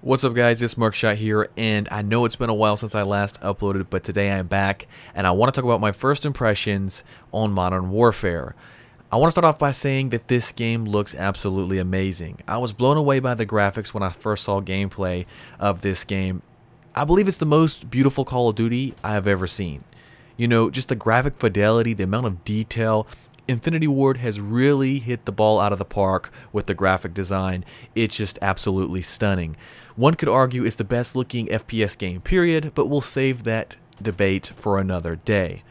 What's up guys, it's Markshot here, and I know it's been a while since I last uploaded, but today I'm back, and I want to talk about my first impressions on Modern Warfare. I want to start off by saying that this game looks absolutely amazing. I was blown away by the graphics when I first saw gameplay of this game. I believe it's the most beautiful Call of Duty I have ever seen. You know, just the graphic fidelity, the amount of detail. Infinity Ward has really hit the ball out of the park with the graphic design. It's just absolutely stunning. One could argue it's the best looking FPS game, period, but we'll save that debate for another day.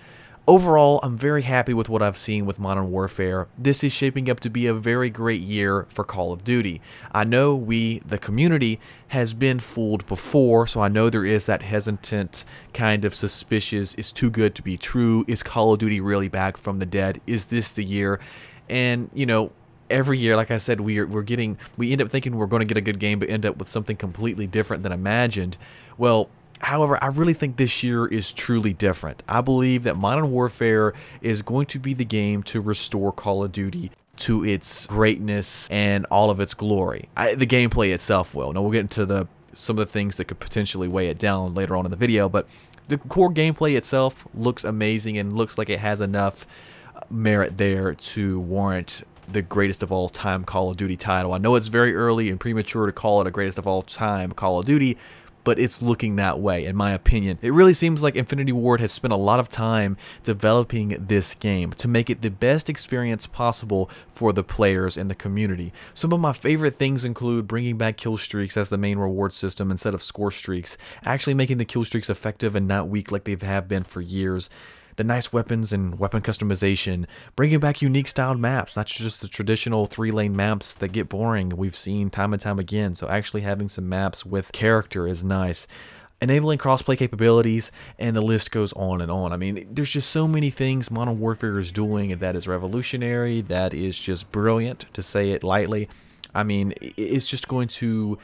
Overall, I'm very happy with what I've seen with Modern Warfare. This is shaping up to be a very great year for Call of Duty. I know we, the community, has been fooled before, so I know there is that hesitant, kind of suspicious, it's too good to be true, is Call of Duty really back from the dead, is this the year? And, you know, every year, like I said, we end up thinking we're going to get a good game, but end up with something completely different than imagined. Well, however, I really think this year is truly different. I believe that Modern Warfare is going to be the game to restore Call of Duty to its greatness and all of its glory. The gameplay itself will. Now, we'll get into some of the things that could potentially weigh it down later on in the video, but the core gameplay itself looks amazing and looks like it has enough merit there to warrant the greatest of all time Call of Duty title. I know it's very early and premature to call it a greatest of all time Call of Duty, but it's looking that way, in my opinion. It really seems like Infinity Ward has spent a lot of time developing this game to make it the best experience possible for the players and the community. Some of my favorite things include bringing back kill streaks as the main reward system instead of score streaks, actually making the kill streaks effective and not weak like they have been for years. The nice weapons and weapon customization, bringing back unique styled maps, not just the traditional 3-lane maps that get boring we've seen time and time again. So actually having some maps with character is nice. Enabling crossplay capabilities, and the list goes on and on. I mean, there's just so many things Modern Warfare is doing that is revolutionary, that is just brilliant, to say it lightly. I mean, it's just going to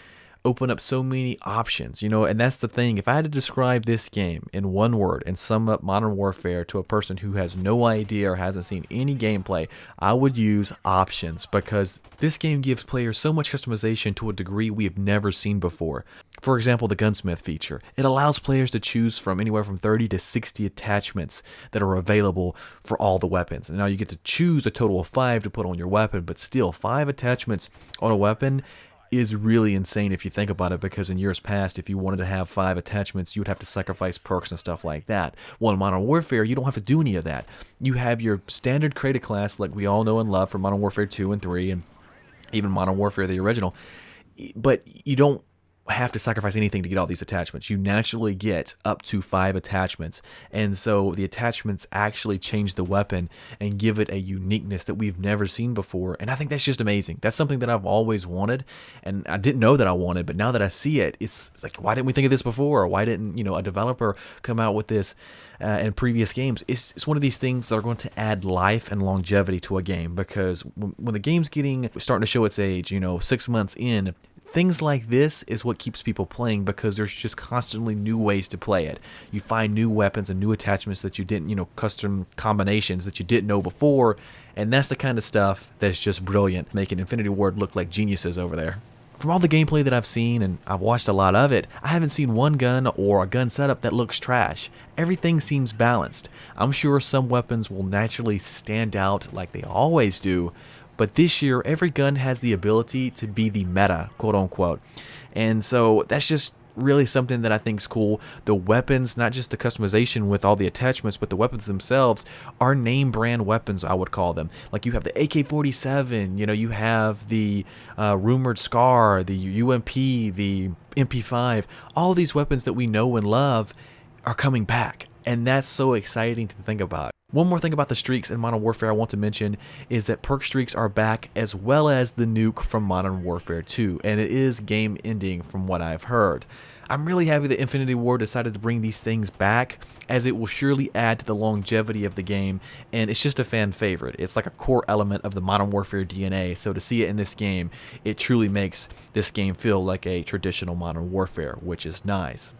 open up so many options, you know, and that's the thing. If I had to describe this game in one word and sum up Modern Warfare to a person who has no idea or hasn't seen any gameplay, I would use options, because this game gives players so much customization to a degree we have never seen before. For example, the gunsmith feature. It allows players to choose from anywhere from 30 to 60 attachments that are available for all the weapons. And now you get to choose a total of 5 to put on your weapon, but still 5 attachments on a weapon is really insane if you think about it, because in years past, if you wanted to have 5 attachments, you would have to sacrifice perks and stuff like that. Well, in Modern Warfare, you don't have to do any of that. You have your standard created class like we all know and love from Modern Warfare 2 and 3, and even Modern Warfare, the original, but you don't have to sacrifice anything to get all these attachments. You naturally get up to 5 attachments, and so the attachments actually change the weapon and give it a uniqueness that we've never seen before, and I think that's just amazing. That's something that I've always wanted, and I didn't know that I wanted, but now that I see it, it's like, why didn't we think of this before? Or why didn't, you know, a developer come out with this in previous games? It's one of these things that are going to add life and longevity to a game, because when the game's starting to show its age, you know, 6 months in, things like this is what keeps people playing, because there's just constantly new ways to play it. You find new weapons and new attachments that you didn't, you know, custom combinations that you didn't know before, and that's the kind of stuff that's just brilliant, making Infinity Ward look like geniuses over there. From all the gameplay that I've seen, and I've watched a lot of it, I haven't seen one gun or a gun setup that looks trash. Everything seems balanced. I'm sure some weapons will naturally stand out like they always do, but this year, every gun has the ability to be the meta, quote unquote. And so that's just really something that I think is cool. The weapons, not just the customization with all the attachments, but the weapons themselves are name brand weapons, I would call them. Like you have the AK-47, you know, you have the rumored SCAR, the UMP, the MP5. All these weapons that we know and love are coming back, and that's so exciting to think about. One more thing about the streaks in Modern Warfare I want to mention is that perk streaks are back, as well as the nuke from Modern Warfare 2, and it is game ending from what I've heard. I'm really happy that Infinity Ward decided to bring these things back, as it will surely add to the longevity of the game, and it's just a fan favorite. It's like a core element of the Modern Warfare DNA, so to see it in this game, it truly makes this game feel like a traditional Modern Warfare, which is nice.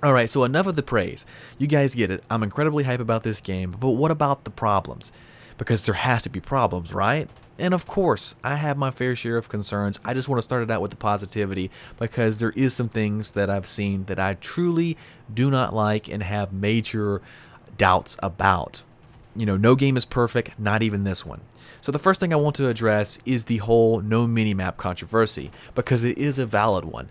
Alright, so enough of the praise. You guys get it. I'm incredibly hype about this game, but what about the problems? because there has to be problems, right? And of course, I have my fair share of concerns. I just want to start it out with the positivity because there is some things that I've seen that I truly do not like and have major doubts about. You know, no game is perfect, not even this one. So the first thing I want to address is the whole no minimap controversy, because it is a valid one.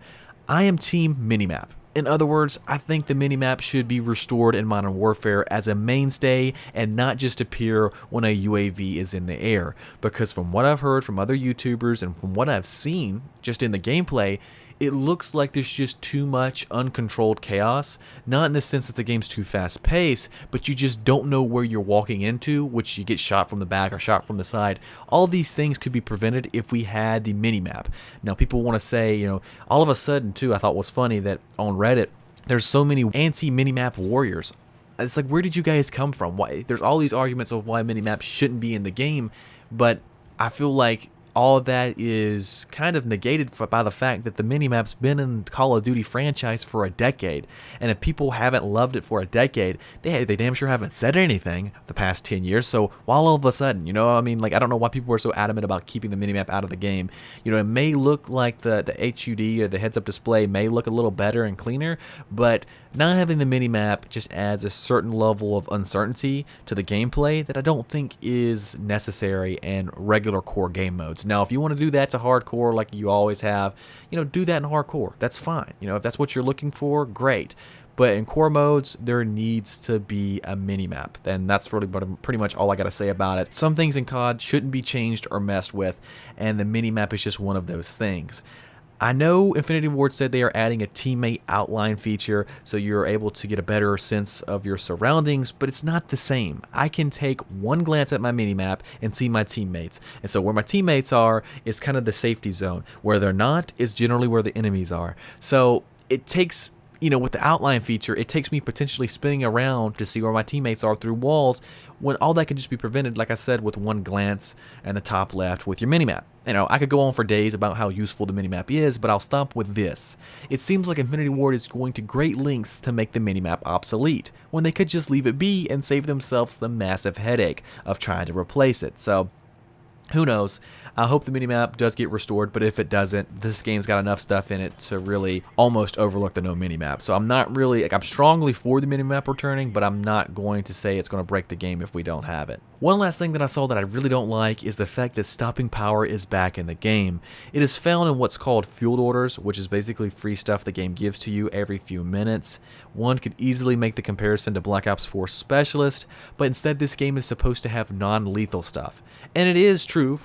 I am team minimap. In other words, I think the minimap should be restored in Modern Warfare as a mainstay and not just appear when a UAV is in the air. Because from what I've heard from other YouTubers and from what I've seen just in the gameplay, it looks like there's just too much uncontrolled chaos. Not in the sense that the game's too fast paced, but you just don't know where you're walking into, which you get shot from the back or shot from the side. All these things could be prevented if we had the minimap. Now people want to say, you know, all of a sudden too, I thought was funny that on Reddit, there's so many anti-minimap warriors. It's like, where did you guys come from? Why? There's all these arguments of why minimaps shouldn't be in the game, but I feel like all of that is kind of negated by the fact that the minimap's been in the Call of Duty franchise for a decade. And if people haven't loved it for a decade, they damn sure haven't said anything the past 10 years. So while all of a sudden, you know, I mean, like, I don't know why people are so adamant about keeping the minimap out of the game. You know, it may look like the HUD or the heads-up display may look a little better and cleaner, but not having the minimap just adds a certain level of uncertainty to the gameplay that I don't think is necessary in regular core game modes. Now, if you want to do that to hardcore like you always have, you know, do that in hardcore. That's fine. You know, if that's what you're looking for, great. But in core modes, there needs to be a minimap, and that's really pretty much all I got to say about it. Some things in COD shouldn't be changed or messed with, and the minimap is just one of those things. I know Infinity Ward said they are adding a teammate outline feature so you're able to get a better sense of your surroundings, but it's not the same. I can take one glance at my minimap and see my teammates. And so where my teammates are is kind of the safety zone. Where they're not is generally where the enemies are. So it takes, you know, with the outline feature, it takes me potentially spinning around to see where my teammates are through walls, when all that can just be prevented, like I said, with one glance and the top left with your minimap. You know, I could go on for days about how useful the minimap is, but I'll stop with this. It seems like Infinity Ward is going to great lengths to make the minimap obsolete, when they could just leave it be and save themselves the massive headache of trying to replace it. So, who knows? I hope the minimap does get restored, but if it doesn't, this game's got enough stuff in it to really almost overlook the no minimap. So I'm not really, like, I'm strongly for the minimap returning, but I'm not going to say it's going to break the game if we don't have it. One last thing that I saw that I really don't like is the fact that stopping power is back in the game. It is found in what's called field orders, which is basically free stuff the game gives to you every few minutes. One could easily make the comparison to Black Ops 4 Specialist, but instead this game is supposed to have non-lethal stuff. And it is true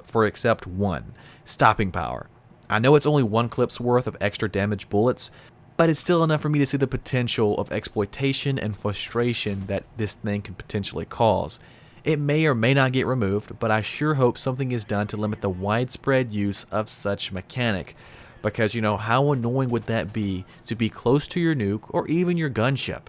for except one, stopping power. I know it's only one clip's worth of extra damage bullets, but it's still enough for me to see the potential of exploitation and frustration that this thing could potentially cause. It may or may not get removed, but I sure hope something is done to limit the widespread use of such mechanic. Because, you know, how annoying would that be to be close to your nuke or even your gunship,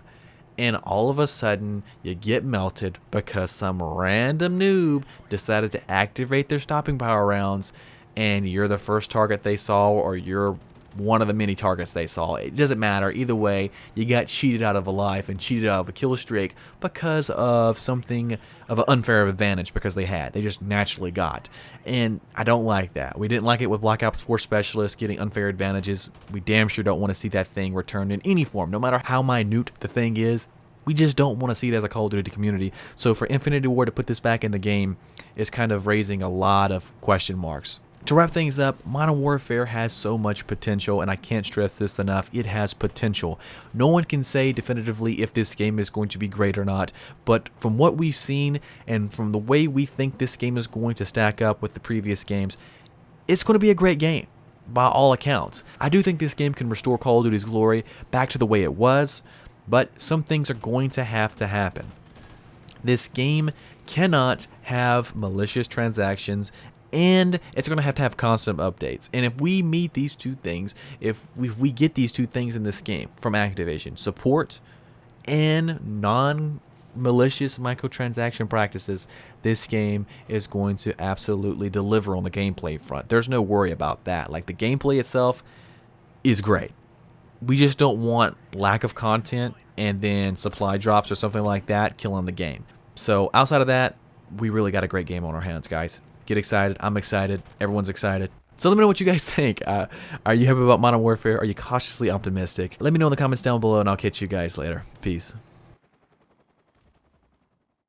and all of a sudden you get melted because some random noob decided to activate their stopping power rounds, and you're the first target they saw, or you're one of the many targets they saw. It doesn't matter. Either way, you got cheated out of a life and cheated out of a kill streak because of something of an unfair advantage because they just naturally got. And I don't like that. We didn't like it with Black Ops 4 Specialist getting unfair advantages. We damn sure don't want to see that thing returned in any form, no matter how minute the thing is. We just don't want to see it as a Call of Duty community. So for Infinity Ward to put this back in the game is kind of raising a lot of question marks. To wrap things up, Modern Warfare has so much potential, and I can't stress this enough. It has potential. No one can say definitively if this game is going to be great or not, but from what we've seen and from the way we think this game is going to stack up with the previous games, it's going to be a great game by all accounts. I do think this game can restore Call of Duty's glory back to the way it was, but some things are going to happen. This game cannot have malicious transactions, and it's going to have constant updates. And if we meet these two things, if we get these two things in this game from Activision, support and non-malicious microtransaction practices, this game is going to absolutely deliver on the gameplay front. There's no worry about that. Like, the gameplay itself is great. We just don't want lack of content and then supply drops or something like that killing the game. So outside of that, we really got a great game on our hands, guys. Get excited. I'm excited. Everyone's excited. So let me know what you guys think. Are you happy about Modern Warfare? Are you cautiously optimistic? Let me know in the comments down below, and I'll catch you guys later. Peace.